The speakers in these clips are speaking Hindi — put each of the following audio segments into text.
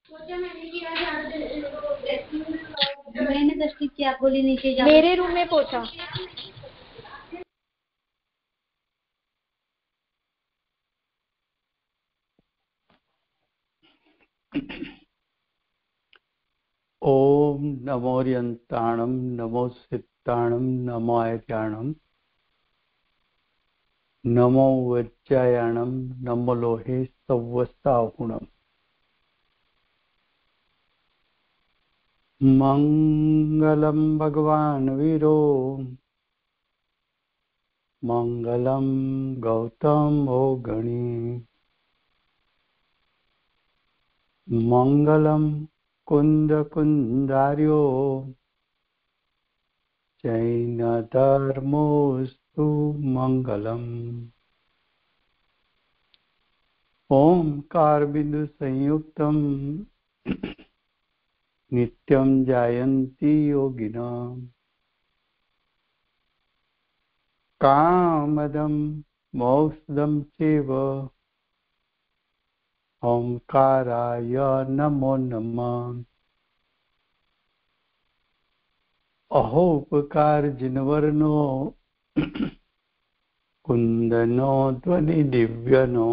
मैंने दृष्टि किया, आप बोली नीचे जा। मेरे रूम में पोछा। ओम नमो यंताणम नमो सिद्धाणम नमो आयत्याणम नमो वज्रायाणम नमो लोहे सवस्ताहुणम मंगलम भगवान वीरो मंगलम गौतम गणी मंगलम कुंद कुंदार्यो जैन धर्मोस्तु मंगलम। ओंकार बिंदु संयुक्तम नित्यं जायन्ति योगिनाम् कामदं मोक्षदं चैव ओंकाराय नमो नमः। अहोपकार जिनवर्नो कुंदनो ध्वनि दिव्यनो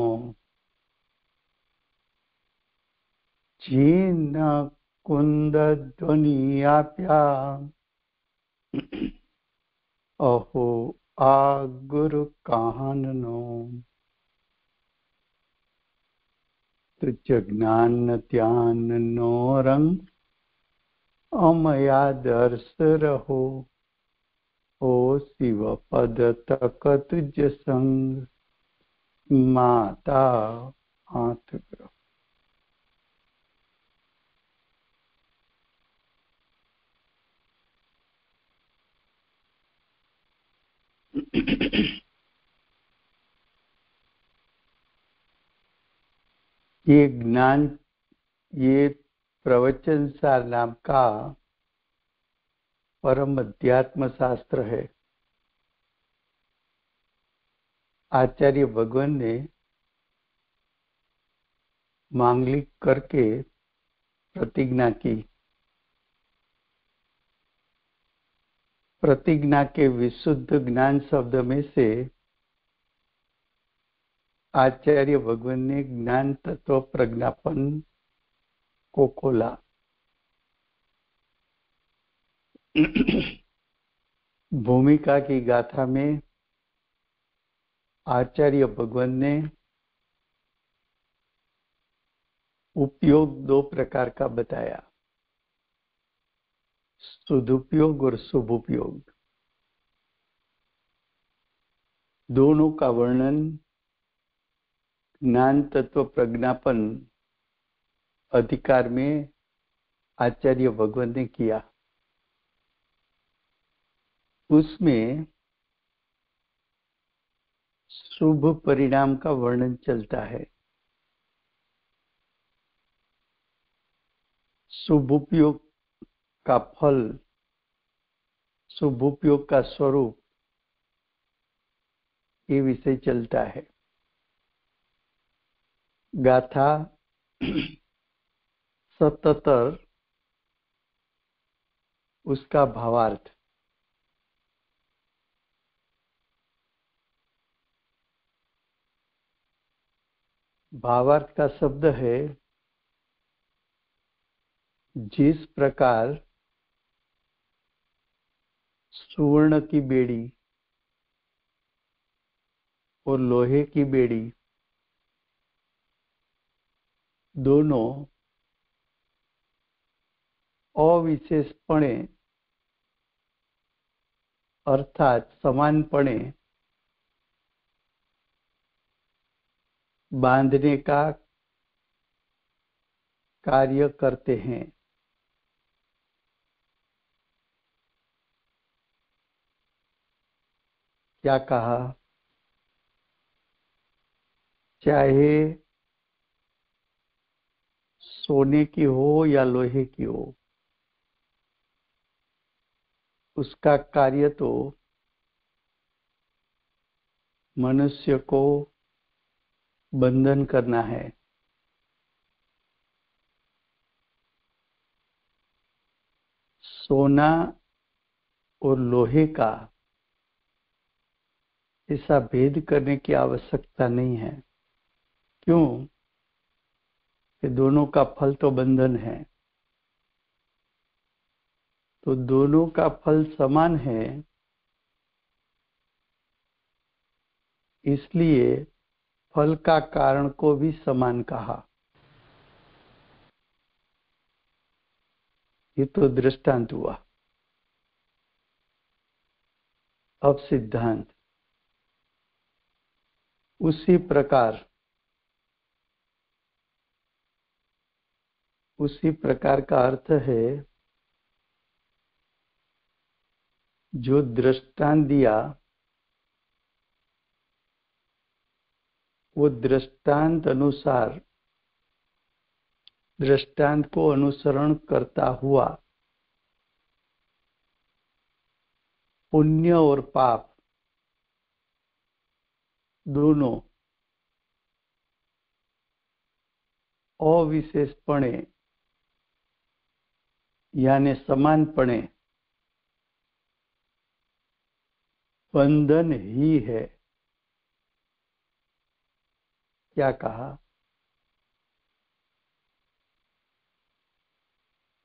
चीन कुंद ध्वनियाप्या अहो आ गुरु काहननो तुझ ज्ञान ध्यान नो रंग अमया दर्श रहो ओ शिव पद तक तुझ संग माता हाथ करो। ये ज्ञान, ये प्रवचन सार नाम का परम अध्यात्म शास्त्र है। आचार्य भगवान ने मांगलिक करके प्रतिज्ञा की। प्रतिज्ञा के विशुद्ध ज्ञान शब्द में से आचार्य भगवान ने ज्ञान तत्व प्रज्ञापन को खोला। भूमिका की गाथा में आचार्य भगवान ने उपयोग दो प्रकार का बताया, सदुपयोग और शुभोपयोग। दोनों का वर्णन ज्ञान तत्व प्रज्ञापन अधिकार में आचार्य भगवान ने किया। उसमें शुभ परिणाम का वर्णन चलता है। शुभोपयोग का फल, शुभोपयोग का स्वरूप, ये विषय चलता है। गाथा 77 उसका भावार्थ। भावार्थ का शब्द है, जिस प्रकार सुवर्ण की बेड़ी और लोहे की बेड़ी दोनों अविशेषपणे अर्थात समानपणे बांधने का कार्य करते हैं। क्या कहा? चाहे सोने की हो या लोहे की हो, उसका कार्य तो मनुष्य को बंधन करना है। सोना और लोहे का ऐसा भेद करने की आवश्यकता नहीं है। क्यों? कि दोनों का फल तो बंधन है। तो दोनों का फल समान है, इसलिए फल का कारण को भी समान कहा। ये तो दृष्टांत हुआ। अब सिद्धांत। उसी प्रकार का अर्थ है जो दृष्टांत दिया वो दृष्टांत को अनुसरण करता हुआ पुण्य और पाप दोनों अविशेषपणे यानी समानपणे बंधन ही है। क्या कहा?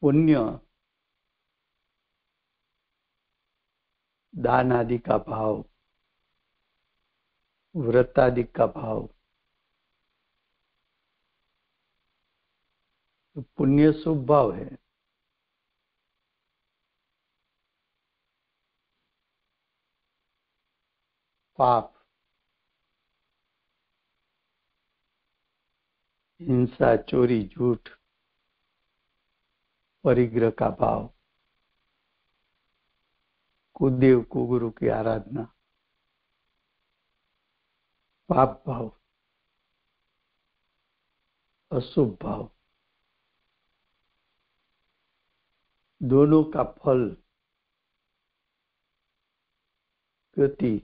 पुण्य दान आदि का भाव, व्रत आदि का भाव। तो पुण्य शुभ भाव है, पाप हिंसा, चोरी, झूठ, परिग्रह का भाव, कुदेव कुगुरु की आराधना, पाप भाव, अशुभ भाव। दोनों का फल गति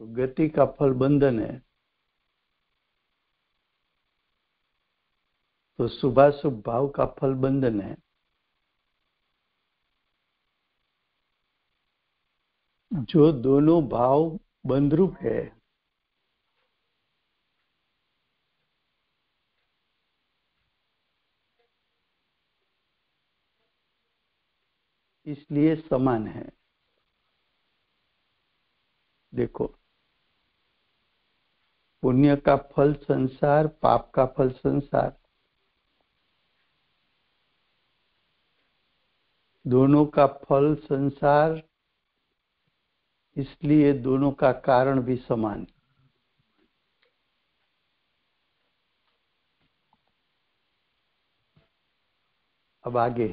तो गति का फल बंधन है, तो शुभाशुभ भाव का फल बंधन है। जो दोनों भाव बंधरूप है, इसलिए समान है। देखो, पुण्य का फल संसार, पाप का फल संसार। दोनों का फल संसार, इसलिए दोनों का कारण भी समान। अब आगे,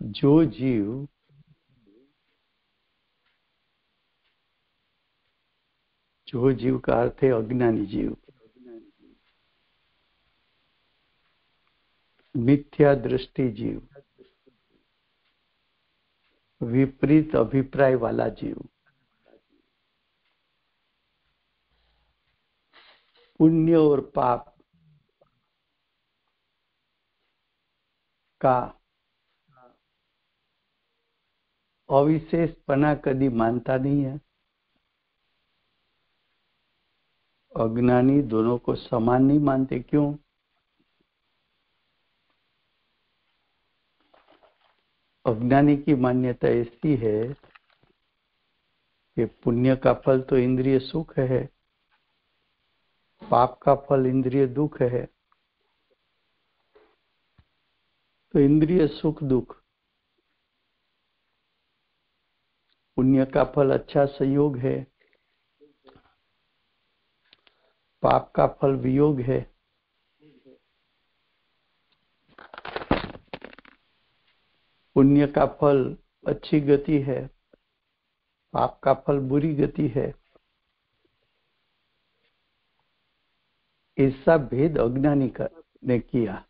जो जीव का अर्थ है अज्ञानी जीव, मिथ्या दृष्टि जीव, विपरीत अभिप्राय वाला जीव, पुण्य और पाप का अविशेषपना कभी मानता नहीं है। अज्ञानी दोनों को समान नहीं मानते। क्यों? अज्ञानी की मान्यता ऐसी है कि पुण्य का फल तो इंद्रिय सुख है, पाप का फल इंद्रिय दुख है। तो इंद्रिय सुख दुख, पुण्य का फल अच्छा संयोग है, पाप का फल वियोग है। पुण्य का फल अच्छी गति है, पाप का फल बुरी गति है। ऐसा भेद अज्ञानी ने किया।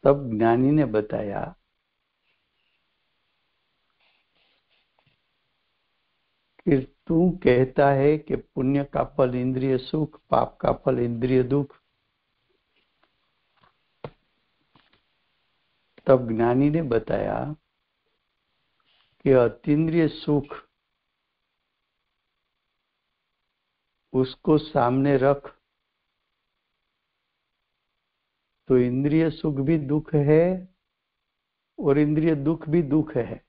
तब ज्ञानी ने बताया फिर तू कहता है कि पुण्य का फल इंद्रिय सुख, पाप का फल इंद्रिय दुख। तब ज्ञानी ने बताया कि अतीन्द्रिय सुख उसको सामने रख तो इंद्रिय सुख भी दुख है और इंद्रिय दुख भी दुख है,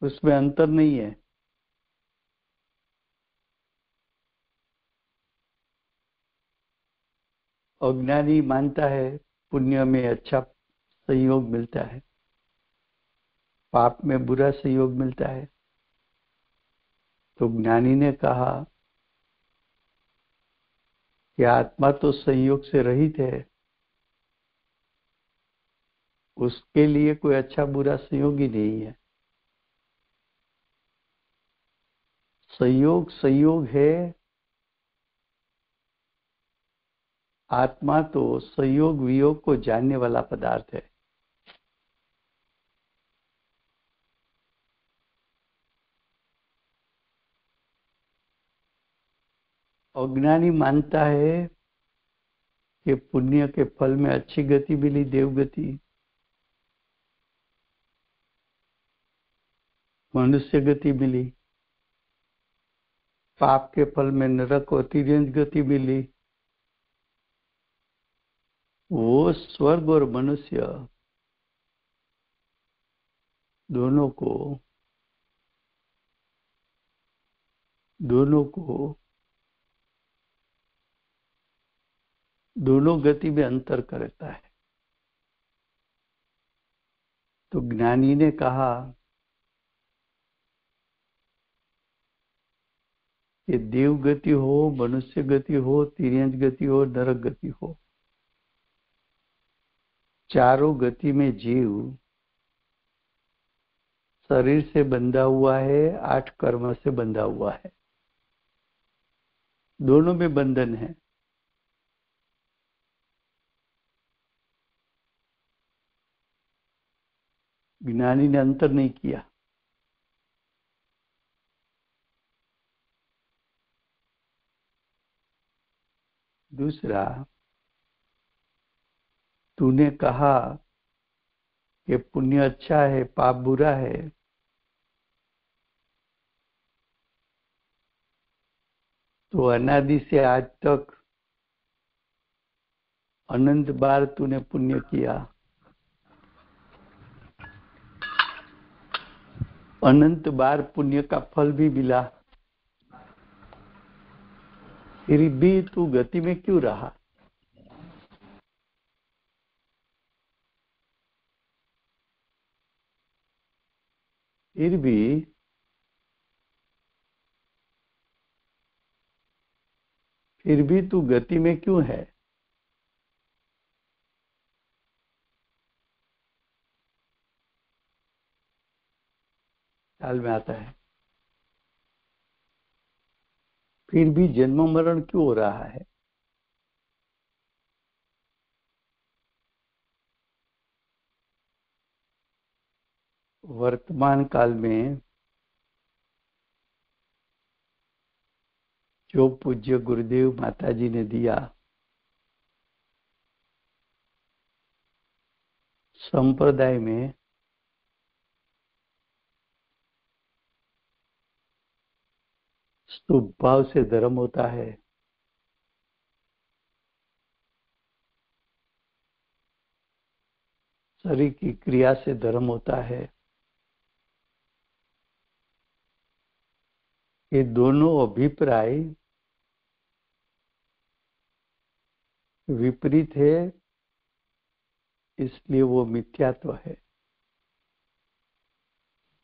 उसमें अंतर नहीं है। अज्ञानी मानता है पुण्य में अच्छा संयोग मिलता है, पाप में बुरा संयोग मिलता है। तो ज्ञानी ने कहा कि आत्मा तो संयोग से रहित है, उसके लिए कोई अच्छा बुरा संयोग ही नहीं है। संयोग संयोग है, आत्मा तो संयोग वियोग को जानने वाला पदार्थ है। अज्ञानी मानता है कि पुण्य के फल में अच्छी गति मिली, देवगति, मनुष्य गति मिली, पाप के फल में नरक और तिर्यंच गति मिली। वो स्वर्ग और मनुष्य दोनों गति में अंतर करता है। तो ज्ञानी ने कहा कि देव गति हो, मनुष्य गति हो, तिर्यंच गति हो, नरक गति हो, चारों गति में जीव शरीर से बंधा हुआ है, 8 कर्म से बंधा हुआ है, दोनों में बंधन है। ज्ञानी ने अंतर नहीं किया। दूसरा, तूने कहा कि पुण्य अच्छा है, पाप बुरा है। तो अनादि से आज तक अनंत बार तूने पुण्य किया, अनंत बार पुण्य का फल भी मिला, फिर भी तू गति में क्यों रहा? फिर भी तू गति में क्यों है? ख्याल में आता है। फिर भी जन्म मरण क्यों हो रहा है? वर्तमान काल में जो पूज्य गुरुदेव माताजी ने दिया, संप्रदाय में शुभ भाव से धर्म होता है, शरीर की क्रिया से धर्म होता है। ये दोनों अभिप्राय विपरीत है, इसलिए वो मिथ्यात्व है।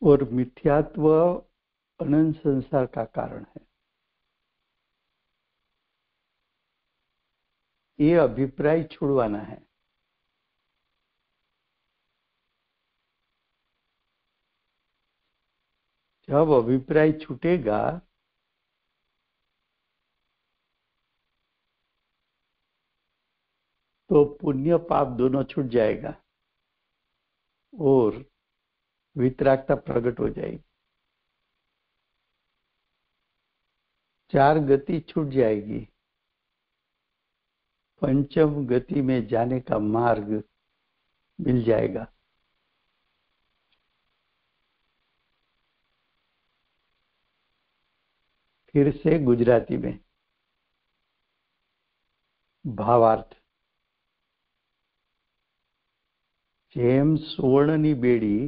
और मिथ्यात्व अनंत संसार का कारण है। ये अभिप्राय छुड़वाना है। जब अभिप्राय छूटेगा तो पुण्य पाप दोनों छूट जाएगा और वितरागता प्रकट हो जाएगी। चार गति छूट जाएगी, पंचम गति में जाने का मार्ग मिल जाएगा। फिर से गुजराती में भावार्थ। જેમ સુવર્ણની બેડી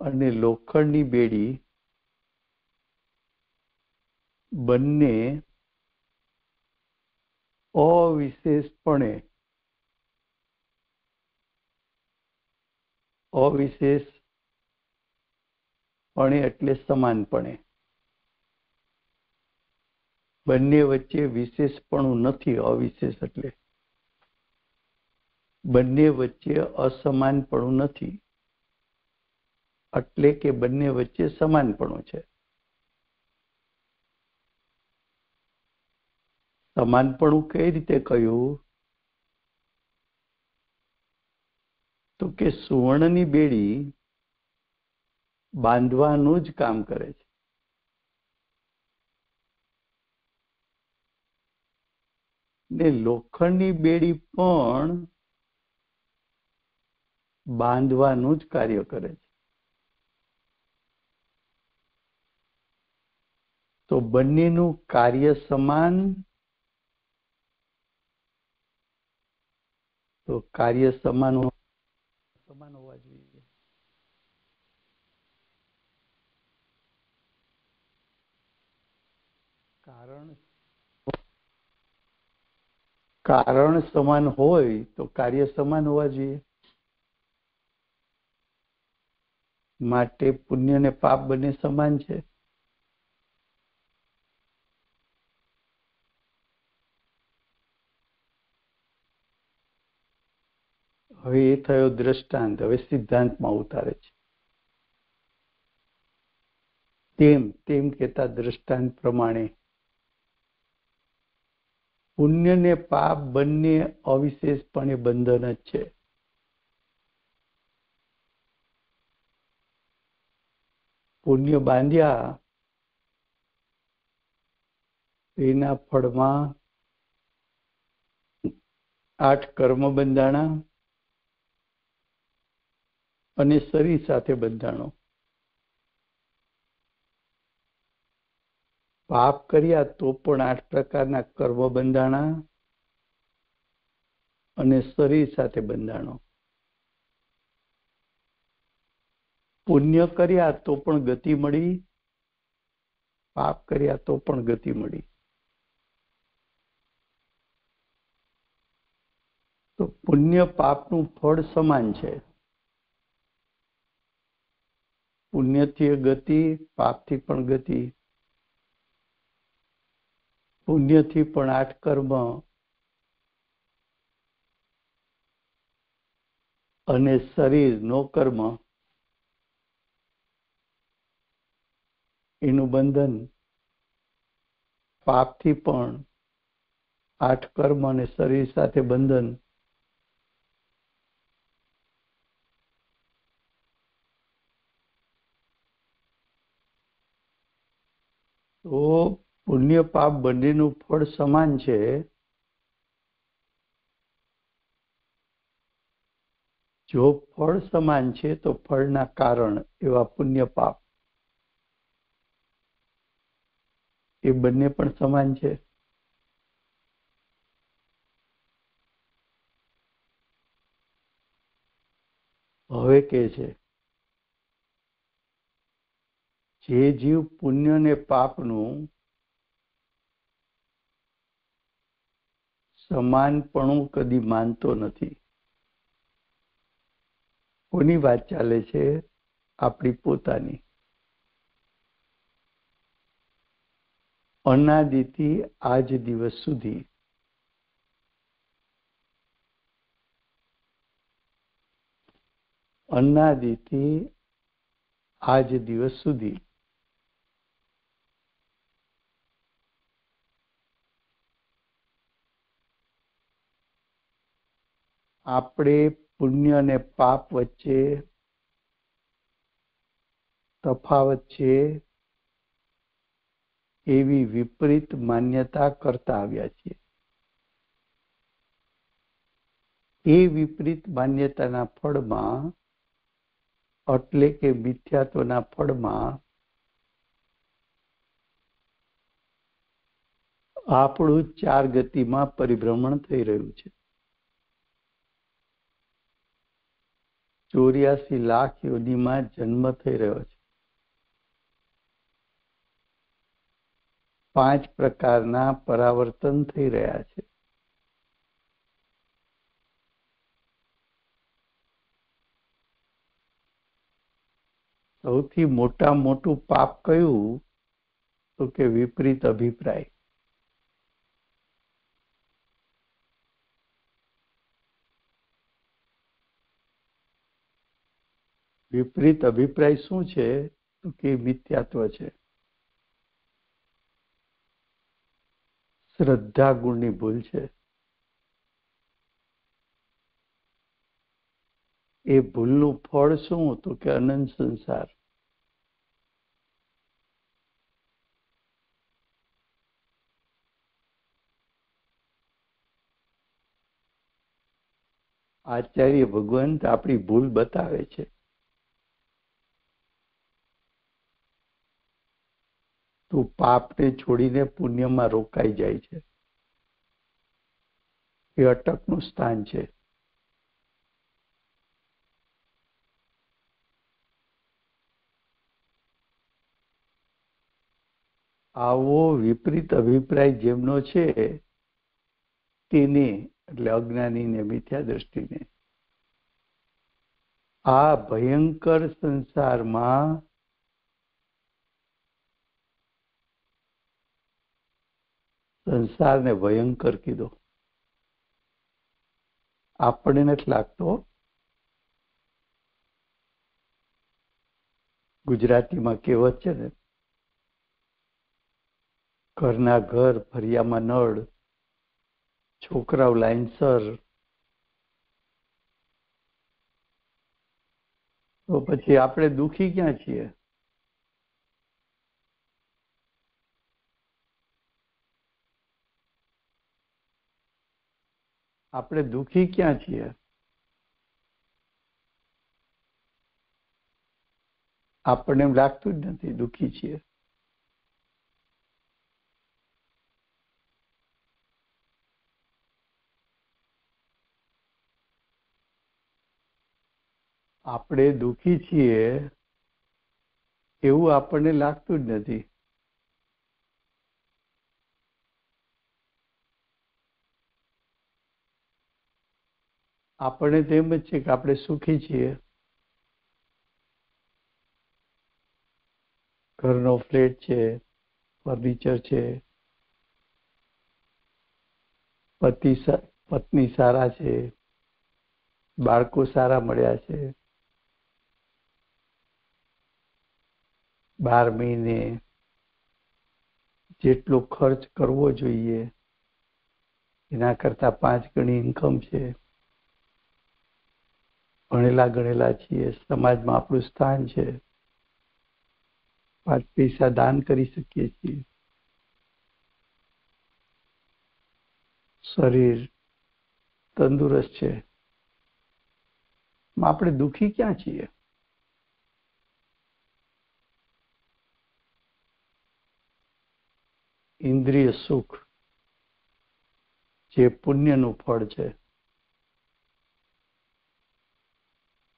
અને લોખંડની બેડી બંને અવિશેષપણે એટલે સમાનપણે, બંને વચ્ચે વિશેષપણું નથી, અવિશેષ એટલે બંને વચ્ચે અસમાનપણું નથી, એટલે કે બંને વચ્ચે સમાનપણું છે. સમાનપણું કઈ રીતે કહ્યું? તો કે સુવર્ણની બેડી બાંધવાનું જ કામ કરે છે, ને લોખંડની બેડી પણ બાંધવાનું જ કાર્ય કરે છે. તો બંનેનું કાર્ય સમાન, તો કાર્ય સમાન હોવા જોઈએ. કારણ સમાન હોય તો કાર્ય સમાન હોવા જોઈએ. માટે પુણ્ય ને પાપ બંને સમાન છે. હવે એ થયો દ્રષ્ટાંત. હવે સિદ્ધાંતમાં ઉતારે છે. તેમ કહેતા દ્રષ્ટાંત પ્રમાણે પુણ્ય ને પાપ બંને અવિશેષપણે બંધન જ છે. પુણ્ય બાંધ્યા એના ફળમાં 8 કર્મ બંધાણા અને શરીર સાથે બંધાણો. પાપ કર્યા તો પણ 8 પ્રકારના કર્મ બંધાણા અને શરીર સાથે બંધાણો. પુણ્ય કર્યા તો પણ ગતિ મળી, પાપ કર્યા તો પણ ગતિ મળી. તો પુણ્ય પાપનું ફળ સમાન છે. પુણ્યથી ગતિ, પાપથી પણ ગતિ. પુણ્યથી પણ 8 કર્મ અને શરીર નો કર્મ એનું બંધન. પાપથી પણ 8 કર્મ અને શરીર સાથે બંધન. તો પુણ્ય પાપ બંનેનું ફળ સમાન છે. જો ફળ સમાન છે તો ફળના કારણ એવા પુણ્ય પાપ એ બંને પણ સમાન છે. હવે કે છે જે જીવ પુણ્ય ને પાપનું સમાનપણું કદી માનતો નથી. કોની વાત ચાલે છે? આપણી પોતાની. અનાદિથી આજ દિવસ સુધી આપણે પુણ્ય અને પાપ વચ્ચે તફાવત છે એવી વિપરીત માન્યતા કરતા આવ્યા છીએ. એ વિપરીત માન્યતાના ફળમાં એટલે કે મિથ્યાત્વના ફળમાં આપણું 4 ગતિમાં પરિભ્રમણ થઈ રહ્યું છે. 84 લાખ યોનિમાં જન્મ થઈ રહ્યો છે. 5 પ્રકારના પરાવર્તન થઈ રહ્યા છે. સૌથી મોટું પાપ કયું? તો કે વિપરીત અભિપ્રાય. વિપરીત અભિપ્રાય શું છે? તો કે મિથ્યાત્વ છે. શ્રદ્ધા ગુણની ભૂલ છે. એ ભૂલનું ફળ શું? તો કે અનંત સંસાર. આચાર્ય ભગવંત આપણી ભૂલ બતાવે છે. તું પાપને છોડીને પુણ્યમાં રોકાઈ જાય છે. એ અટકનું સ્થાન છે. આવો વિપરીત અભિપ્રાય જેમનો છે તેને એટલે અજ્ઞાનીને, મિથ્યા દ્રષ્ટિને આ ભયંકર સંસારમાં સંસારને ભયંકર કીધો. આપણને નથી લાગતો. ગુજરાતીમાં કહેવત છે ને, ઘરના ઘર ફરિયામાં નળ, છોકરાઓ લાઈનસર. તો પછી આપણે દુખી ક્યાં છીએ? આપણે દુખી ક્યાં છીએ? આપણને એમ લાગતું જ નથી દુખી છીએ. આપણે દુખી છીએ એવું આપણને લાગતું જ નથી. આપણને તો એમ જ છે કે આપણે સુખી છીએ. ઘરનો ફ્લેટ છે, ફર્નિચર છે, પત્ની સારા છે, બાળકો સારા મળ્યા છે, 12 મહિને જેટલો ખર્ચ કરવો જોઈએ એના કરતા 5 ગણી ઇન્કમ છે, ભણેલા ગણેલા છીએ, સમાજમાં આપણું સ્થાન છે, 5 પૈસા દાન કરી શકીએ છીએ, શરીર તંદુરસ્ત છે. આપણે દુખી ક્યાં છીએ? ઇન્દ્રિય સુખ જે પુણ્યનું ફળ છે,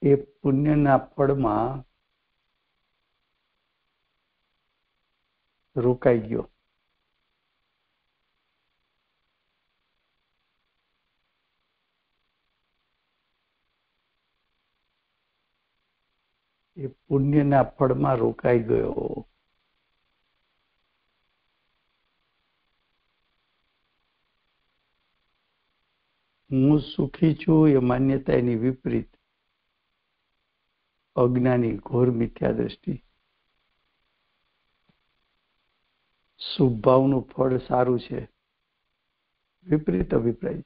એ પુણ્યના ફળમાં રોકાઈ ગયો. એ પુણ્યના ફળમાં રોકાઈ ગયો. હું સુખી છું એ માન્યતા એની વિપરીત અજ્ઞાની ઘોર મિથ્યા દ્રષ્ટિ. શુભ ભાવનું ફળ સારું છે, વિપરીત અભિપ્રાય.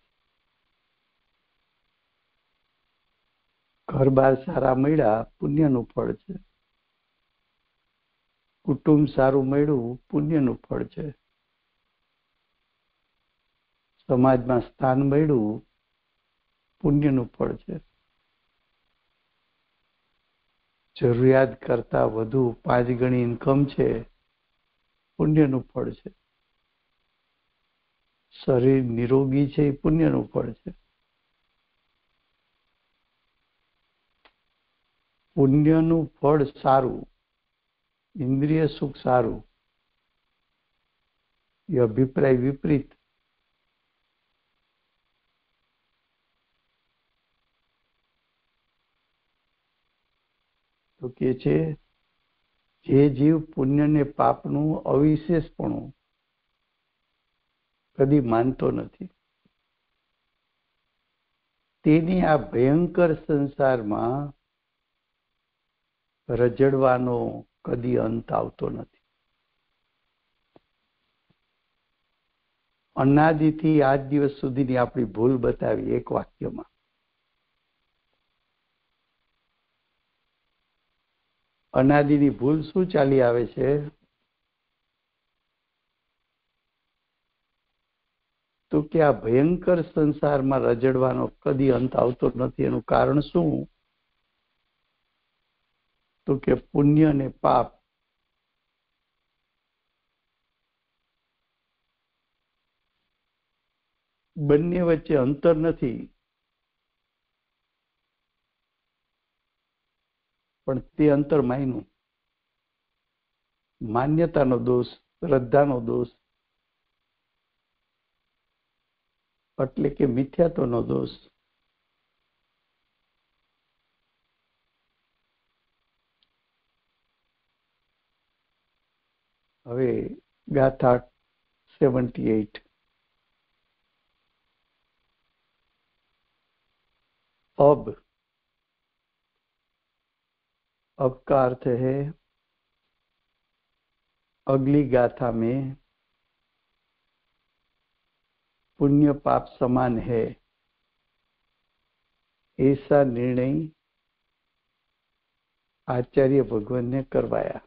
ઘર બાર સારા મળ્યા, પુણ્યનું ફળ છે. કુટુંબ સારું મળ્યું પુણ્યનું ફળ છે, સમાજમાં સ્થાન મળ્યું પુણ્યનું ફળ છે, જરૂરિયાત કરતા વધુ 5 ગણી ઇન્કમ છે પુણ્યનું ફળ છે, શરીર નિરોગી છે એ પુણ્યનું ફળ છે. પુણ્યનું ફળ સારું, ઇન્દ્રિય સુખ સારું, એ અભિપ્રાય વિપરીત. તો કે છે જે જીવ પુણ્ય ને પાપનું અવિશેષપણું કદી માનતો નથી, તેની આ ભયંકર સંસારમાં રજડવાનો કદી અંત આવતો નથી. અનાદિથી આજ દિવસ સુધીની આપણી ભૂલ બતાવી એક વાક્યમાં. અનાદિની ભૂલ શું ચાલી આવે છે? તો કે આ ભયંકર સંસારમાં રજડવાનો કદી અંત આવતો નથી. એનું કારણ શું? તો કે પુણ્ય અને પાપ બંને વચ્ચે અંતર નથી, પણ તે અંતર માયનું. માન્યતાનો દોષ, શ્રદ્ધાનો દોષ, એટલે કે મિથ્યાત્વનો દોષ. હવે ગાથા 78. अब का अर्थ है अगली गाथा में पुण्य पाप समान है, ऐसा निर्णय आचार्य भगवान ने करवाया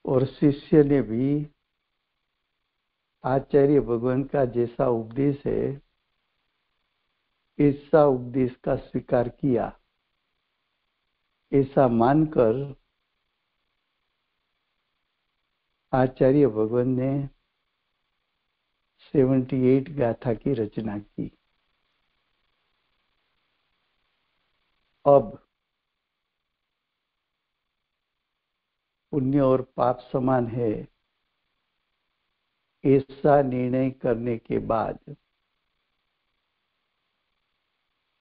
और शिष्य ने भी आचार्य भगवान का जैसा उपदेश है ऐसा उपदेश का स्वीकार किया. ऐसा मानकर आचार्य भगवान ने 78 गाथा की रचना की. अब पुण्य और पाप समान है, ऐसा निर्णय करने के बाद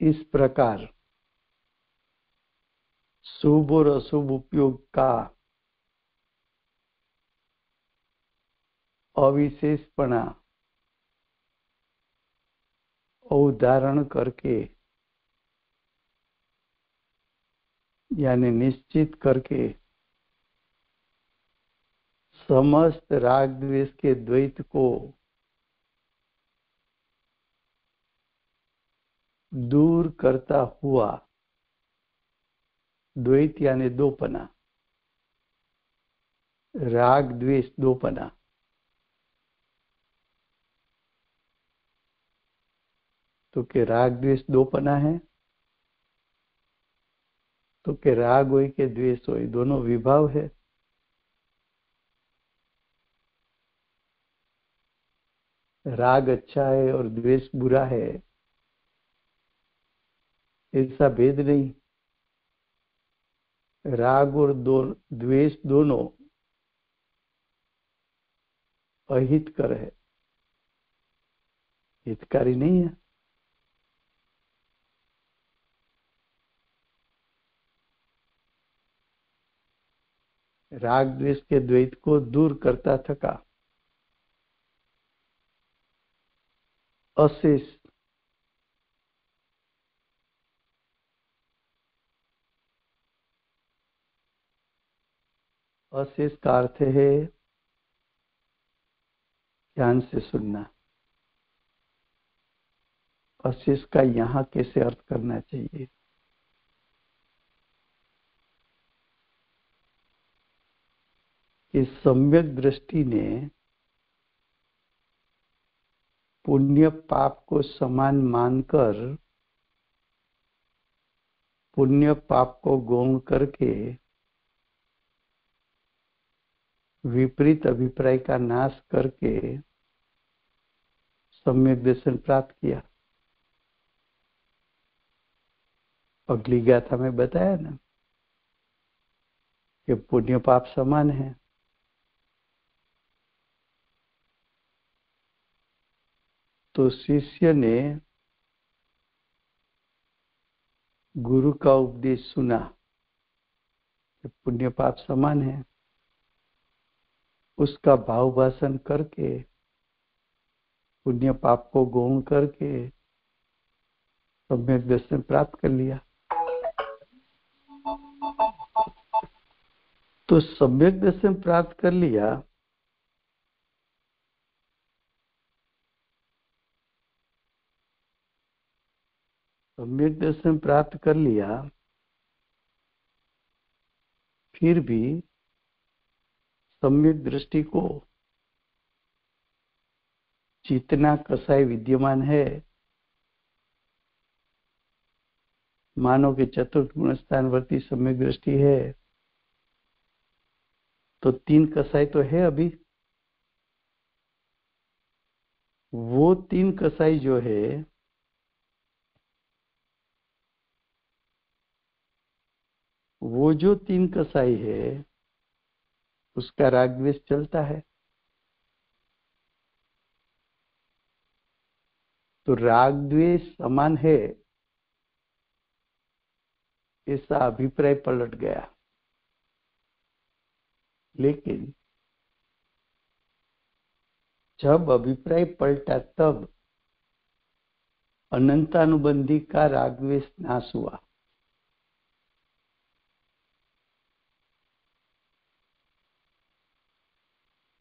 इस प्रकार शुभ और अशुभ उपयोग का अविशेषपणा अवधारण करके यानी निश्चित करके समस्त राग द्वेष के द्वैत को दूर करता हुआ, द्वैत यानी दोपना, राग द्वेष दोपना, तो के राग द्वेष दोपना है, तो के राग होय के द्वेष होय दोनों विभाव है. राग अच्छा है और द्वेष बुरा है ऐसा भेद नहीं. राग और द्वेष दोनों अहितकर है, हितकारी नहीं है. राग द्वेष के द्वैत को दूर करता थका अशेष अशेष का अर्थ है ध्यान से सुनना. अशेष का यहाँ कैसे अर्थ करना चाहिए? कि सम्यक दृष्टि ने पुण्य पाप को समान मानकर पुण्य पाप को गौण करके विपरीत अभिप्राय का नाश करके सम्यक दर्शन प्राप्त किया। अगली गाथा में बताया ना कि पुण्य पाप समान है। तो शिष्य ने गुरु का उपदेश सुना कि पुण्य पाप समान है, उसका भाव भाषण करके पुण्य पाप को गौण करके सम्यक दर्शन प्राप्त कर लिया। तो सम्यक दर्शन प्राप्त कर लिया, सम्यक दर्शन प्राप्त कर लिया, फिर भी सम्यक दृष्टि को जितना कसाय विद्यमान है, मानो कि चतुर्थ गुण स्थानवर्ती सम्यक दृष्टि है, तो 3 कसाय तो है अभी। वो 3 कसाई जो है वो जो 3 कसाई है उसका राग द्वेष चलता है। तो राग द्वेष समान है ऐसा अभिप्राय पलट गया। लेकिन जब अभिप्राय पलटा तब अनंतानुबंधी का राग द्वेष नाश हुआ।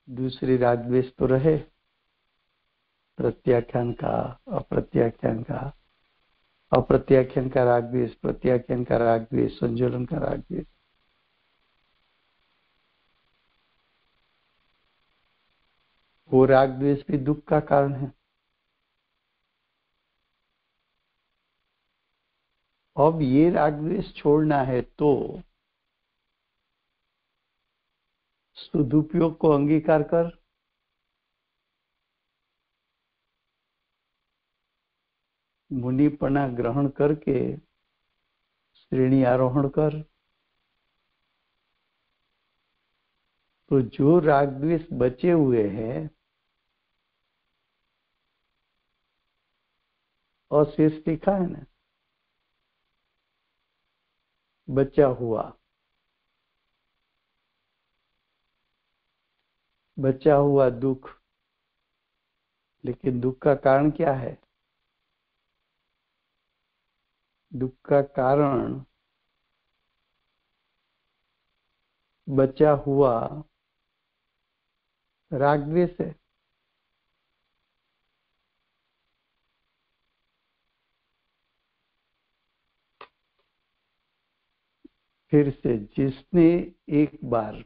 दूसरी राग द्वेष तो रहे, प्रत्याख्यान का, अप्रत्याख्यान का, अप्रत्याख्यान का राग द्वेष, प्रत्याख्यान का राग द्वेष, संजोलन का राग द्वेष। वो राग द्वेष भी दुख का कारण है। अब ये राग द्वेष छोड़ना है तो सदुपयोग को अंगीकार कर, मुनिपना ग्रहण करके श्रेणी आरोहण कर। तो जो राग द्वेष बचे हुए हैं, अशेष लिखा है ना, बचा हुआ, बचा हुआ दुख। लेकिन दुख का कारण क्या है? दुख का कारण बचा हुआ राग द्वेष है। फिर से, जिसने एक बार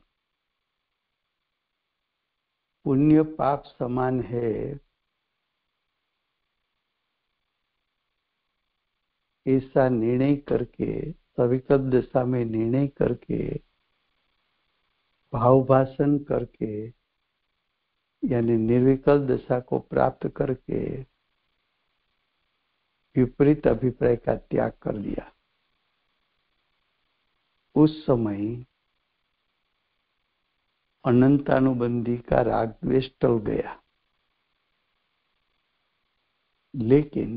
पुण्य पाप समान है ऐसा निर्णय करके, सविकल्प दशा में निर्णय करके, भाव भाषण करके, यानी निर्विकल्प दशा को प्राप्त करके विपरीत अभिप्राय का त्याग कर दिया, उस समय अनंतानुबंधी का राग द्वेष टल गया। लेकिन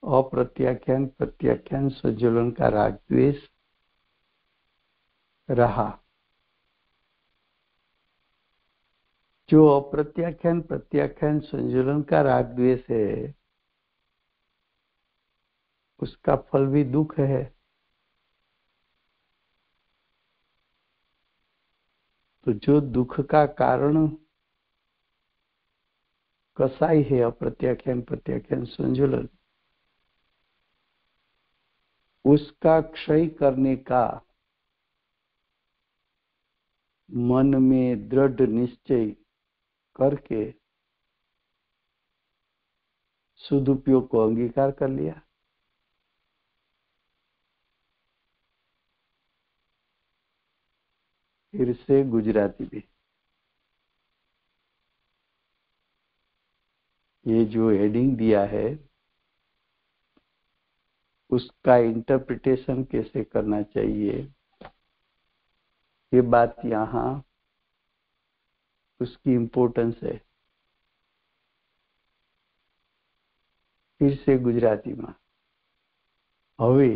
अप्रत्याख्यान प्रत्याख्यान संजोलन का राग द्वेष रहा। जो अप्रत्याख्यान प्रत्याख्यान संजोलन का राग द्वेष है उसका फल भी दुख है। तो जो दुख का कारण कसाई है, अप्रत्याख्यान प्रत्याख्यान संजोलन, उसका क्षय करने का मन में दृढ़ निश्चय करके सदुपयोग को अंगीकार कर लिया। फिर से गुजराती भी, ये जो हेडिंग दिया है उसका इंटरप्रिटेशन कैसे करना चाहिए, ये बात यहाँ उसकी इम्पोर्टेंस है। फिर से गुजराती में हवे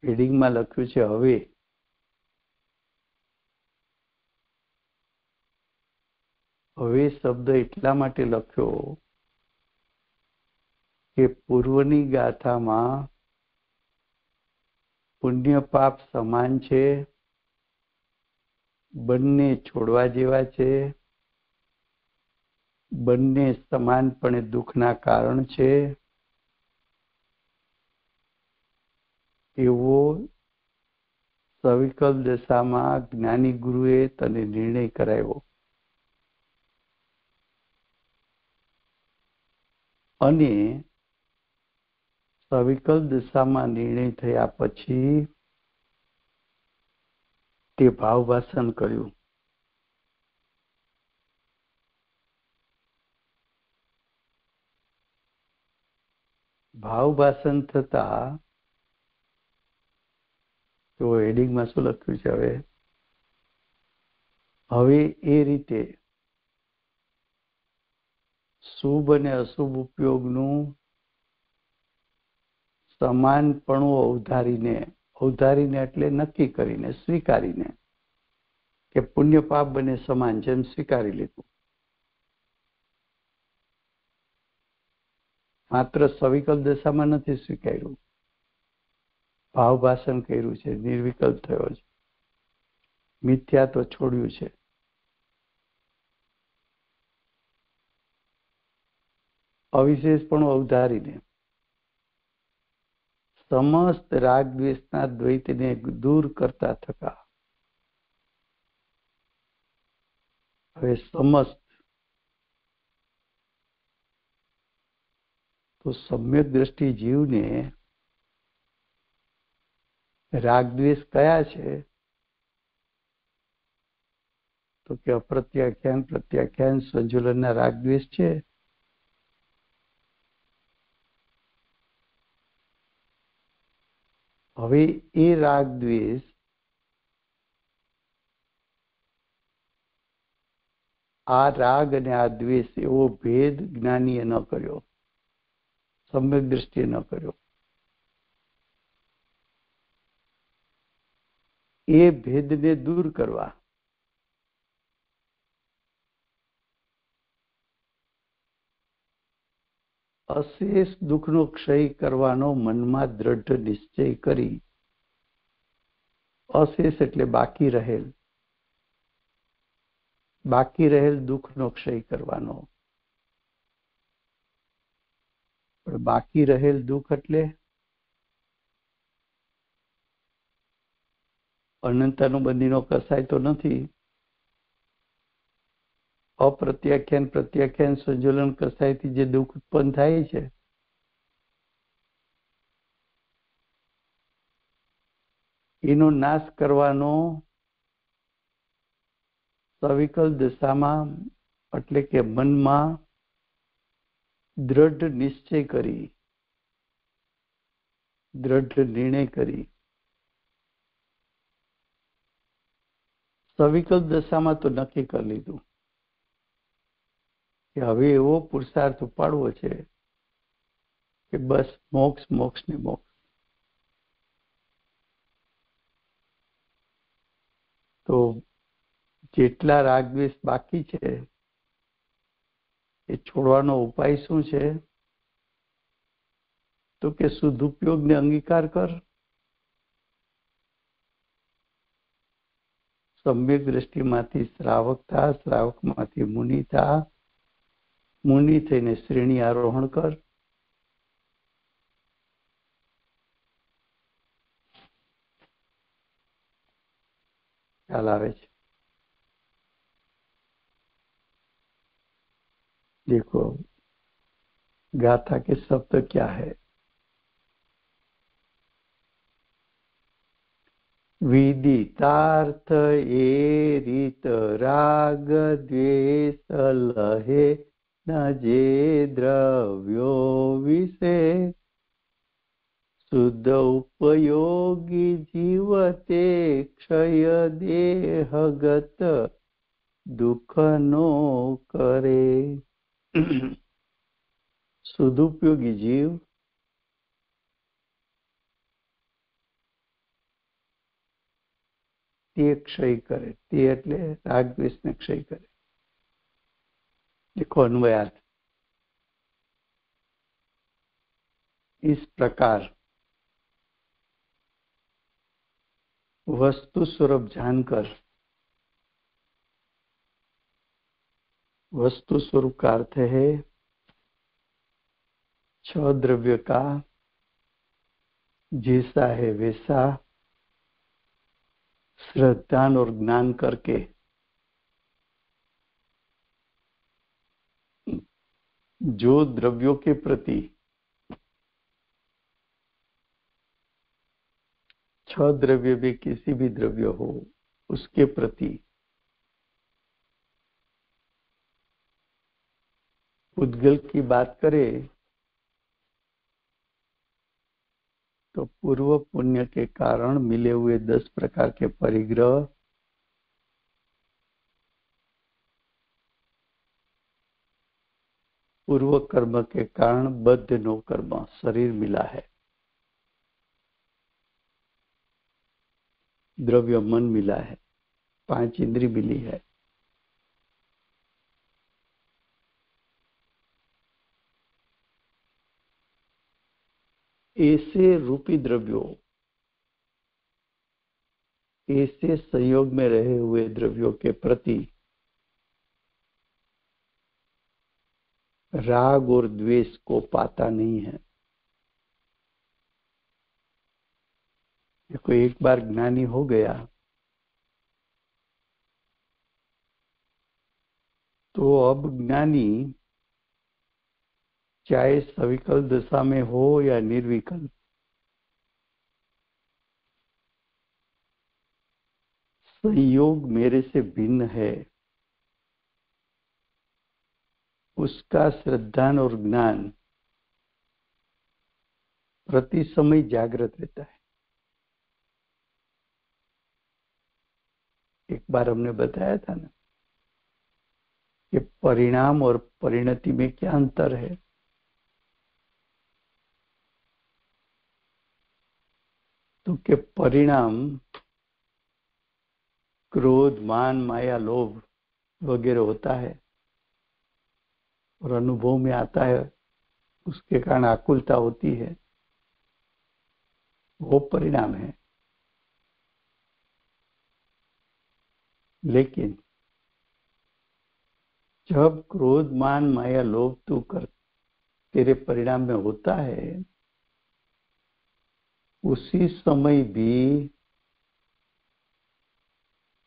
हेडिंग में लख्યું છે हवे। हवे शब्द એટલા માટે લખ્યો કે પૂર્વની ગાથામાં પુણ્ય પાપ સમાન છે, બંને છોડવા જેવા છે, બંને સમાનપણે દુઃખના કારણ છે, એવો સવિકલ દશામાં જ્ઞાની ગુરુએ તને નિર્ણય કરાવ્યો અને સવિકલ દશામાં નિર્ણય થયા પછી તે ભાવ ભાષણ કર્યું। ભાવ ભાષણ થતા તો હેડિંગમાં શું લખ્યું છે હવે એ રીતે શુભ અને અશુભ ઉપયોગનું સમાનપણું અવધારીને એટલે નક્કી કરીને સ્વીકારીને કે પુણ્ય પાપ બને સમાન છે એમ સ્વીકારી લીધું। માત્ર સવિકલ દશામાં નથી સ્વીકાર્યું, ભાવ ભાષણ કર્યું છે, નિર્વિકલ્પ થયો છે, મિથ્યાત્વ છોડ્યું છે। અવિશેષપણું અવધારીને સમસ્ત રાગ દ્વેષના દ્વૈતને દૂર કરતા થકા હવે સમસ્ત તો સમ્યક દ્રષ્ટિ જીવને રાગ દ્વેષ કયા છે તો કે અપ્રત્યાખ્યાન પ્રત્યાખ્યાન સંજુલનના રાગ દ્વેષ છે। હવે એ રાગ દ્વેષ આ રાગ અને આ દ્વેષ એવો ભેદ જ્ઞાનીએ ન કર્યો, સમ્યક દ્રષ્ટિએ ન કર્યો। એ ભેદને દૂર કરવા અશેષ દુઃખનો ક્ષય કરવાનો મનમાં દ્રઢ નિશ્ચય કરી, અશેષ એટલે બાકી રહેલ દુઃખનો ક્ષય કરવાનો। પણ બાકી રહેલ દુઃખ એટલે અનંતાનુબંધીનો કસાય તો નથી, અપ્રત્યાખ્યાન પ્રત્યાખ્યાન સંજોલન કસાયથી જે દુઃખ ઉત્પન્ન થાય છે એનો નાશ કરવાનો સવિકલ દશામાં એટલે કે મનમાં દ્રઢ નિશ્ચય કરી, દ્રઢ નિર્ણય કરી સવિકલ દશામાં તો નક્કી કરી લીધું કે હવે એવો પુરુષાર્થ ઉપાડવો છે કે બસ મોક્ષ મોક્ષ ને મોક્ષ। તો જેટલા રાગ દ્વેષ બાકી છે એ છોડવાનો ઉપાય શું છે તો કે સદુપયોગને અંગીકાર કર, સમ્યક દ્રષ્ટિમાંથી શ્રાવક થા, શ્રાવકમાંથી મુનિ થા, મુનિ થઈને શ્રેણી આરોહણ કર। ખ્યાલ આવે છે? देखो गाथा के शब्द क्या है? विदितार्थ ए रीत राग द्वेष लहे न जे द्रव्यो विषे शुद्ध उपयोगी जीवते क्षय देहगत दुख नो करे। સદુપયોગી જીવ તે ક્ષય કરે, તે એટલે રાગ દ્વેષને ક્ષય કરે। देखो अन्वयार्थ, इस प्रकार वस्तु स्वरूप जानकर, वस्तु स्वरूप का अर्थ है 6 द्रव्य का जैसा है वैसा श्रद्धा और ज्ञान करके जो द्रव्यों के प्रति 6 द्रव्य भी किसी भी द्रव्य हो उसके प्रति उद्गल की बात करें तो पूर्व पुण्य के कारण मिले हुए 10 प्रकार के परिग्रह, पूर्व कर्म के कारण बद्ध नो कर्म शरीर मिला है, द्रव्य मन मिला है, 5 इंद्रिय मिली है। ऐसे रूपी द्रव्यों, ऐसे संयोग में रहे हुए द्रव्यों के प्रति राग और द्वेष को पाता नहीं है। देखो एक बार ज्ञानी हो गया तो अब ज्ञानी चाहे सविकल्प दशा में हो या निर्विकल्प, संयोग मेरे से भिन्न है, उसका श्रद्धा और ज्ञान प्रति समय जागृत रहता है। एक बार हमने बताया था ना कि परिणाम और परिणति में क्या अंतर है। तो कि परिणाम क्रोध, मान, माया, लोभ वगैरह होता है और अनुभव में आता है, उसके कारण आकुलता होती है, वो परिणाम है। लेकिन जब क्रोध, मान, माया, लोभ तू कर तेरे परिणाम में होता है, उसी समय भी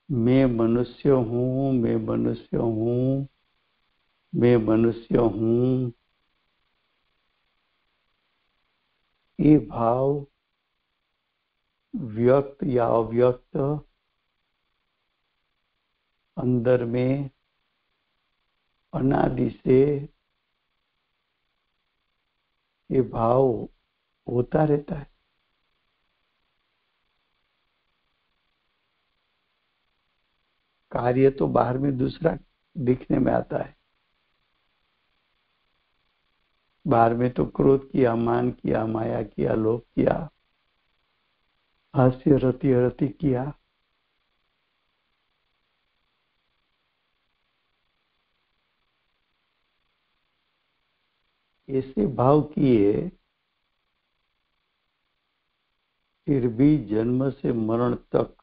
मैं मनुष्य हूं, मैं मनुष्य हूं, मैं मनुष्य हूं, ये भाव व्यक्त या अव्यक्त अंदर में अनादि से ये भाव होता रहता है। कार्य तो बाहर में दूसरा दिखने में आता है, बाहर में तो क्रोध किया, मान किया, माया किया, लोभ किया, हास्य रति रति किया, ऐसे भाव किए, फिर भी जन्म से मरण तक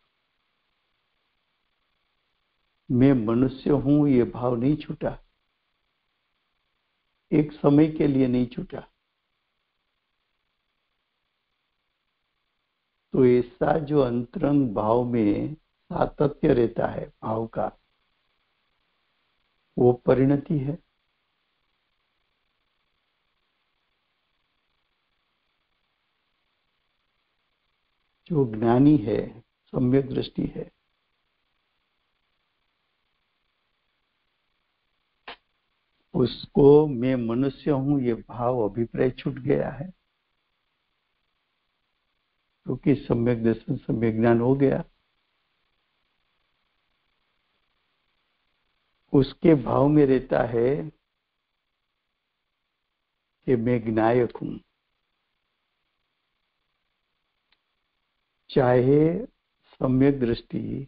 मैं मनुष्य हूं ये भाव नहीं छूटा, एक समय के लिए नहीं छूटा। तो ऐसा जो अंतरंग भाव में सातत्य रहता है भाव का, वो परिणति है। जो ज्ञानी है, सम्यक दृष्टि है, उसको मैं मनुष्य हूं ये भाव अभिप्राय छूट गया है, क्योंकि सम्यक दर्शन सम्यक ज्ञान हो गया। उसके भाव में रहता है कि मैं ज्ञायक हूं, चाहे सम्यक दृष्टि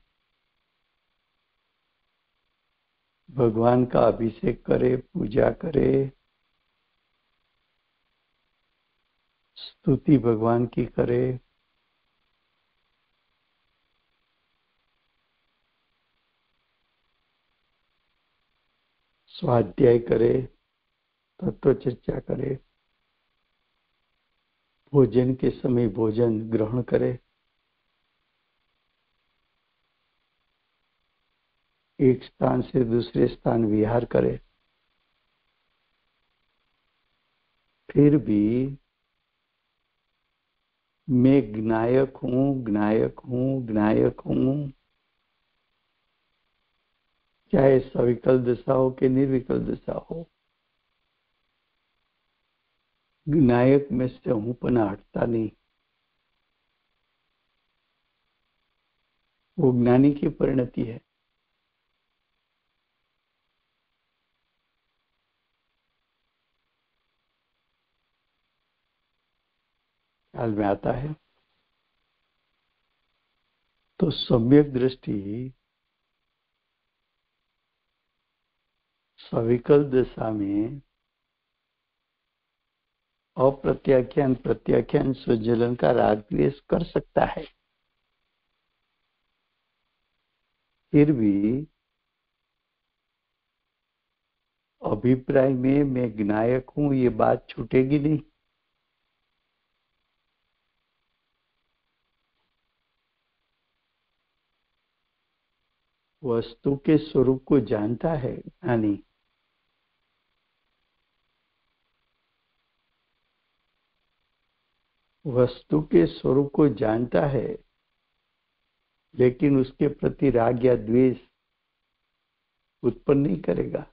भगवान का अभिषेक करे, पूजा करे, स्तुति भगवान की करे, स्वाध्याय करे, तत्व चर्चा करे, भोजन के समय भोजन ग्रहण करे, एक स्थान से दूसरे स्थान विहार करे, फिर भी मैं ज्ञायक हूं, ज्ञायक हूं, ज्ञायक हूं, चाहे सविकल दशा हो कि निर्विकल दशा हो, ज्ञायक में से हूंपना हटता नहीं। वो ज्ञानी की परिणति है। ख्याल में आता है। तो सम्यक दृष्टि सविकल दशा में अप्रत्याख्यान प्रत्याख्यान स्वजलन का राग द्वेष कर सकता है, फिर भी अभिप्राय में मैं ज्ञायक हूं ये बात छूटेगी नहीं। वस्तु के स्वरूप को जानता है ज्ञानी, वस्तु के स्वरूप को जानता है, लेकिन उसके प्रति राग या द्वेष उत्पन्न नहीं करेगा।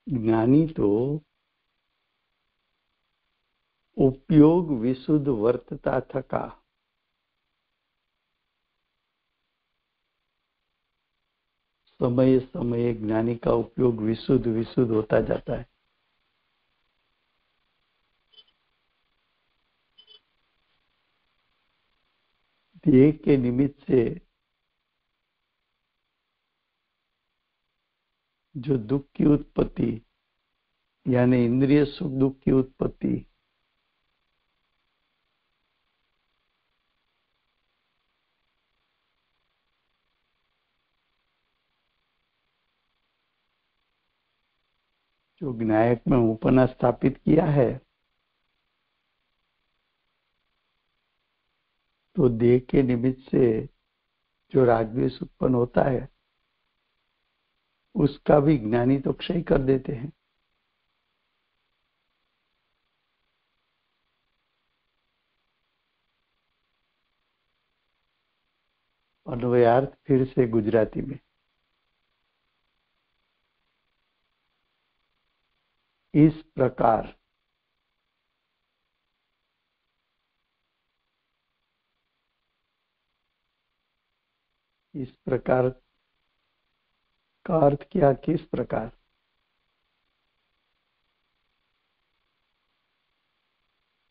ज्ञानी तो उपयोग विशुद्ध वर्तता थका समय समय ज्ञानी का उपयोग विशुद्ध विशुद्ध होता जाता है। देह के निमित्त से जो दुख की उत्पत्ति यानी इंद्रिय सुख दुख की उत्पत्ति, जो ज्ञायक में उपना स्थापित किया है, तो देह के निमित्त से जो राग द्वेष उत्पन्न होता है उसका भी ज्ञानी तो क्षय कर देते हैं। अन्वयार्थ फिर से गुजराती में। इस प्रकार का अर्थ क्या, किस प्रकार?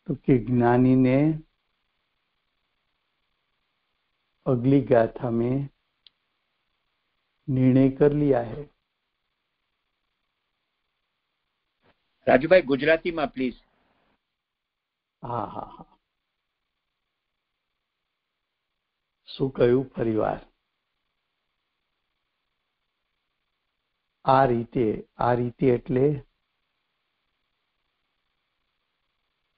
तो कि ज्ञानी ने अगली गाथा में निर्णय कर लिया है। રાજુભાઈ ગુજરાતીમાં પ્લીઝ। હા હા હા, શું કહ્યું ફરીવાર? આ રીતે એટલે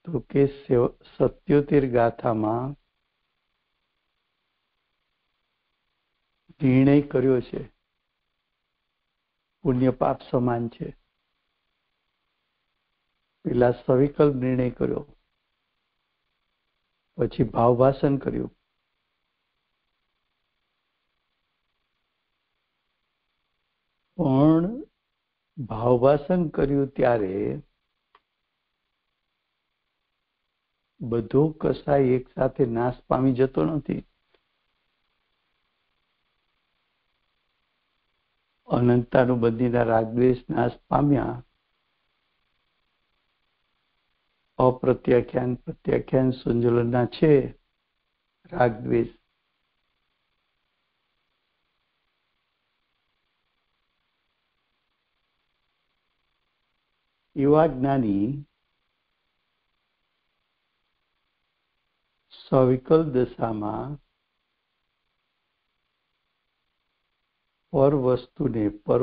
તો કે 77 ગાથામાં નિર્ણય કર્યો છે પુણ્ય પાપ સમાન છે. પેલા સવિકલ્પ નિર્ણય કર્યો, પછી ભાવભાષણ કર્યું, પણ ભાવભાષણ કર્યું ત્યારે બધો કસાય એક સાથે નાશ પામી જતો નથી. અનંતાનુબંધીના રાગદ્વેષ નાશ પામ્યા. અપ્રત્યાખ્યાન પ્રત્યાખ્યાન સંજ્વલનના છે રાગદ્વેષ. એવા જ્ઞાની સવિકલ્પ દશામાં પર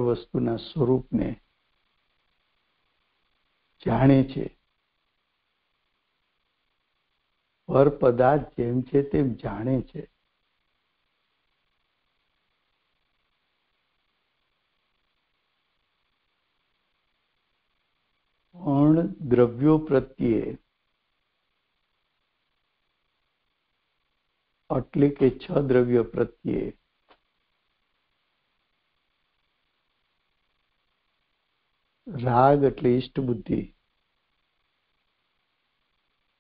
વસ્તુના સ્વરૂપને જાણે છે. પર પદાર્થ જેમ છે તેમ જાણે છે. પણ દ્રવ્યો પ્રત્યે એટલે કે 6 દ્રવ્ય પ્રત્યે રાગ એટલે ઈષ્ટ બુદ્ધિ,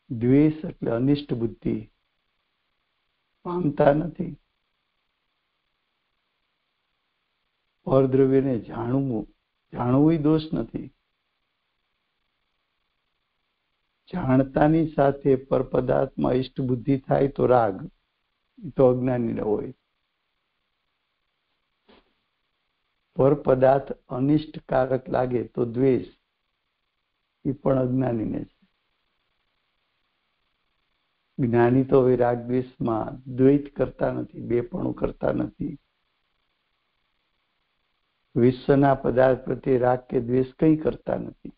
દ્વેષ એટલે અનિષ્ટ બુદ્ધિ પામતા નથી. પરદ્રવ્યને જાણવું દોષ નથી. જાણતાની સાથે પર પદાર્થમાં ઈષ્ટ બુદ્ધિ થાય તો રાગ, તો અજ્ઞાની ન હોય. પર પદાર્થ અનિષ્ટકારક લાગે તો દ્વેષ, એ પણ અજ્ઞાનીને છે. જ્ઞાની તો હવે રાગ દ્વેષમાં દ્વૈત કરતા નથી, બેપણું કરતા નથી. વિશ્વના પદાર્થ પ્રત્યે રાગ કે દ્વેષ કંઈ કરતા નથી.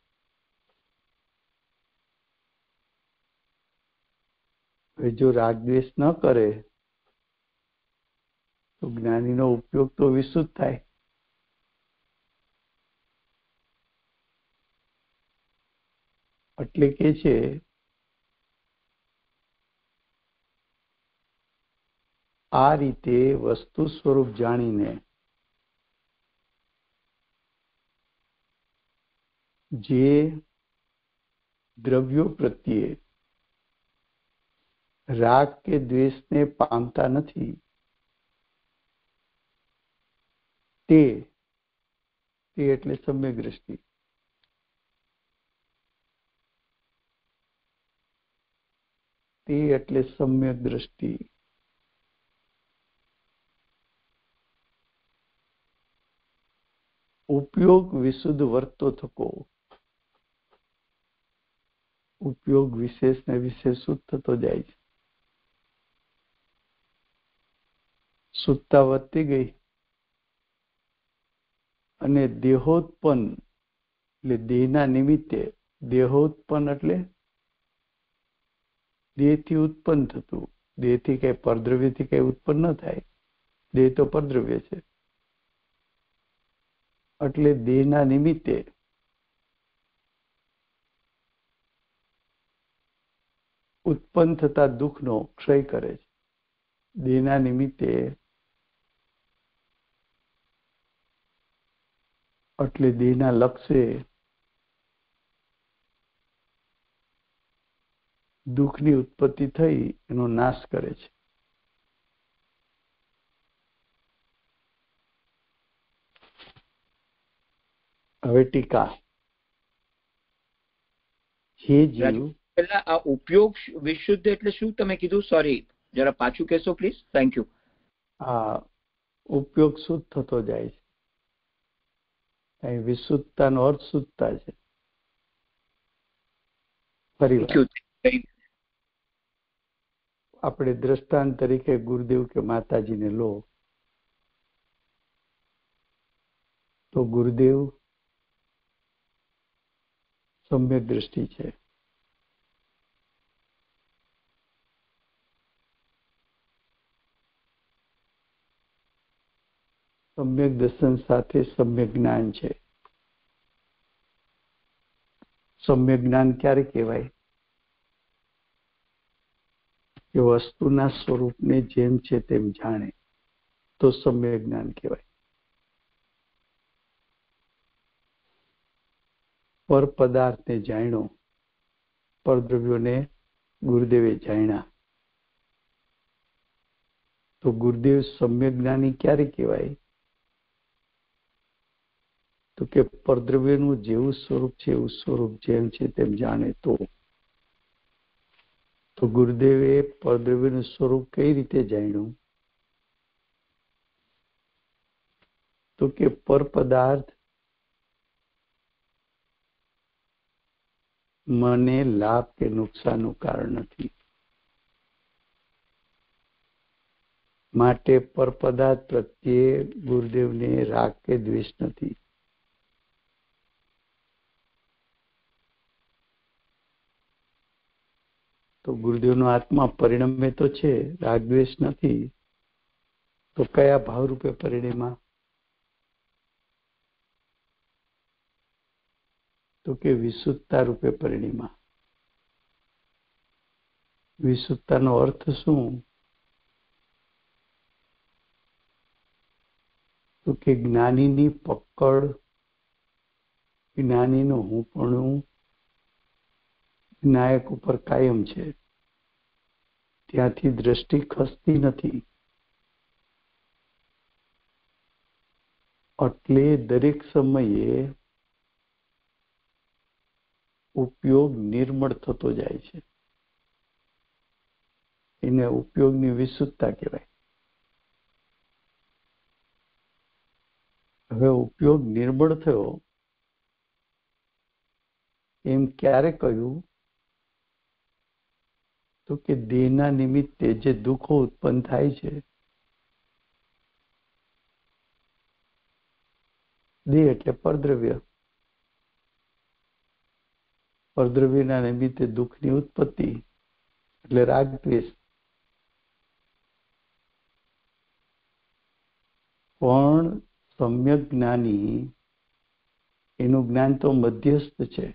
જો રાગ દ્વેષ ન કરે તો જ્ઞાનીનો ઉપયોગ તો વિશુદ્ધ થાય. એટલે કે છે આ રીતે વસ્તુ સ્વરૂપ જાણીને જે દ્રવ્યો પ્રત્યે રાગ કે દ્વેષને પામતા નથી તે એટલે સમ્યક દ્રષ્ટિ. તે એટલે સમ્યક દ્રષ્ટિ. ઉપયોગ વિશુદ્ધ વર્તો થકો, ઉપયોગ વિશેષ ને વિશેષ શુદ્ધ થતો જાય છે. શુદ્ધતા વધતી ગઈ અને દેહોત્પન્ન એટલે દેહના નિમિત્તે, દેહોત્પન્ન એટલે દેહથી ઉત્પન્ન થતું. દેહથી કઈ પરદ્રવ્યથી કઈ ઉત્પન્ન ન થાય, દેહ તો પરદ્રવ્ય છે. એટલે દેહના નિમિત્તે ઉત્પન્ન થતા દુઃખનો ક્ષય કરે છે. દેહના નિમિત્તે એટલે દેહના લક્ષ્ય દુઃખની ઉત્પત્તિ થઈ એનો નાશ કરે છે. હવે ટીકા. જે જીવ પહેલા આ ઉપયોગ વિશુદ્ધ એટલે શું તમે કીધું? સોરી, જરા પાછું કહેશો પ્લીઝ? Thank you. આ ઉપયોગ શુદ્ધ થતો જાય છે. અહીં વિશુદ્ધતાનો અર્થ શુદ્ધતા છે. ફરી આપણે દ્રષ્ટાંત તરીકે ગુરુદેવ કે માતાજીને લો તો ગુરુદેવ સમ્યક દ્રષ્ટિ છે. સમ્યક દર્શન સાથે સમ્યક જ્ઞાન છે. સમ્યક જ્ઞાન ક્યારે કહેવાય? કે વસ્તુના સ્વરૂપને જેમ છે તેમ જાણે તો સમ્યક જ્ઞાન કહેવાય. પર પદાર્થને જાણ્યો, પરદ્રવ્યોને ગુરુદેવે જાણ્યા તો ગુરુદેવ સમ્યક જ્ઞાની ક્યારે કહેવાય? તો કે પરદ્રવ્યનું જેવું સ્વરૂપ છે એવું સ્વરૂપ જેમ છે તેમ જાણે તો ગુરુદેવે પરદ્રવ્યનું સ્વરૂપ કઈ રીતે જાણ્યું? તો કે પર પદાર્થ મને લાભ કે નુકસાનનું કારણ નથી, માટે પર પદાર્થ પ્રત્યે ગુરુદેવને રાગ કે દ્વેષ નથી. તો ગુરુદેવનો આત્મા પરિણમે તો છે, રાગ દ્વેષ નથી, તો કયા ભાવરૂપે પરિણમ્યા? તો કે વિશુદ્ધતા રૂપે પરિણમ્યા. વિશુદ્ધતાનો અર્થ શું? તો કે જ્ઞાનીની પકડ, જ્ઞાનીનું હુંપણું નાયક ઉપર કાયમ છે, ત્યાંથી દ્રષ્ટિ ખસતી નથી. એટલે દરેક સમયે ઉપયોગ નિર્મળ થતો જાય છે. એને ઉપયોગની વિશુદ્ધતા કહેવાય. હવે ઉપયોગ નિર્મળ થયો એમ ક્યારે કહ્યું? તો કે દેહના નિમિત્તે જે દુઃખો ઉત્પન્ન થાય છે, દેહ એટલે પરદ્રવ્ય, પરદ્રવ્યના નિમિત્તે દુઃખની ઉત્પત્તિ એટલે રાગ દ્વેષ. પણ સમ્યક જ્ઞાની એનું જ્ઞાન તો મધ્યસ્થ છે.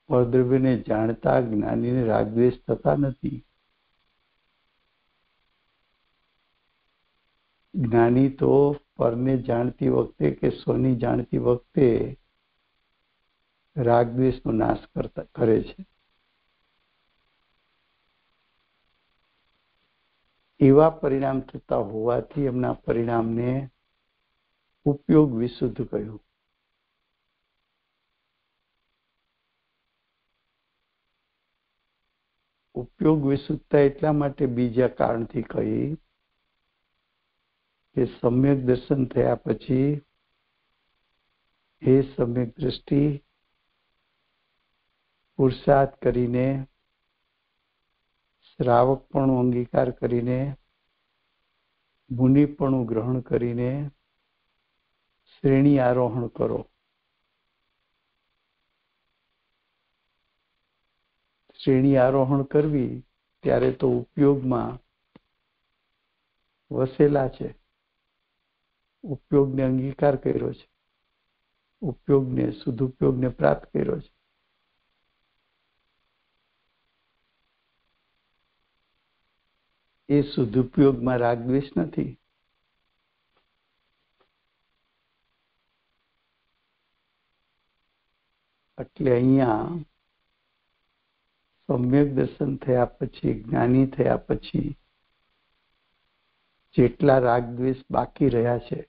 પરદ્રવ્યને જાણતા જ્ઞાનીને રાગ દ્વેષ થતા નથી. જ્ઞાની તો પરને જાણતી વખતે કે સ્વની જાણતી વખતે રાગ દ્વેષનો નાશ કરે છે. એવા પરિણામ થતા હોવાથી એમના પરિણામને ઉપયોગ વિશુદ્ધ કહ્યું. ઉપયોગ વિશુદ્ધતા એટલા માટે બીજા કારણથી કહી કે સમ્યક દર્શન થયા પછી એ સમ્યક દ્રષ્ટિ પુરુષાર્થ કરીને, શ્રાવકપણું અંગીકાર કરીને, મુનિપણું ગ્રહણ કરીને શ્રેણી આરોહણ કરો. શ્રેણી આરોહણ કરવી ત્યારે તો ઉપયોગમાં વસેલા છે, ઉપયોગને અંગીકાર કર્યો છે, ઉપયોગને સદુપયોગને પ્રાપ્ત કર્યો છે. એ સદુપયોગમાં રાગ દ્વેષ નથી. એટલે અહીંયા સમ્યક દર્શન થયા પછી, જ્ઞાની થયા પછી જેટલા રાગ દ્વેષ બાકી રહ્યા છે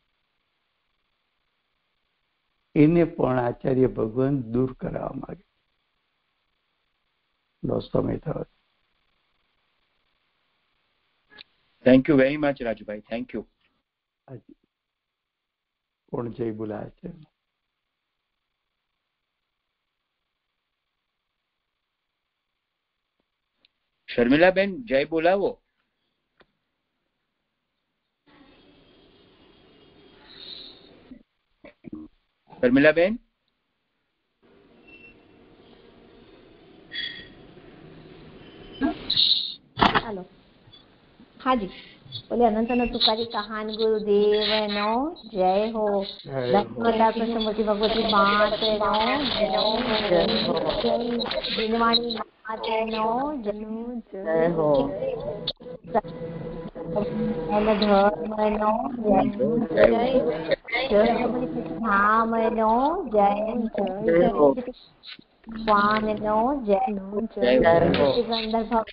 એને પણ આચાર્ય ભગવાન દૂર કરાવવા માંગે. સમય થયો. Thank you very much Rajubhai, thank you. કોણ જય બોલાય છે? શર્મિલાબેન જય બોલાવો. શર્મિલાબેન હાલો. હાજી बोले अनंत तुकारी कहान गुरुदेवनो जय हो। लक्ष्मणदास कृष्णमूर्ति भगवती मातनो जय हो। दिनवाणी मातनो जय हो। धर्मनो जय धामनो जय हो। भगवानो जय हो। गंधर्व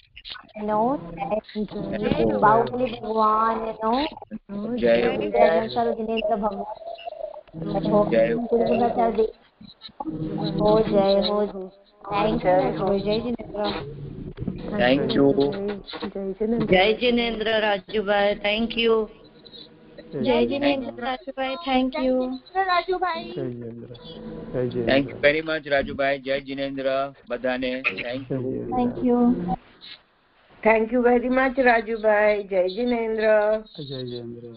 नो जय बाहुबली भगवान नो जय जिनेन्द्र भगवान जय हो जय हो। थैंक यू जय जिनेन्द्र। थैंक यू जय जिनेन्द्र राजू भाई, थैंक यू। जय जिनेन्द्र राजू भाई, थैंक यू। राजू भाई, thank you very much Raju भाई। जय जिनेन्द्र बधाने। Thank you thank you. Thank you very much Raju भाई। जय जिनेन्द्र। जय जिनेन्द्र।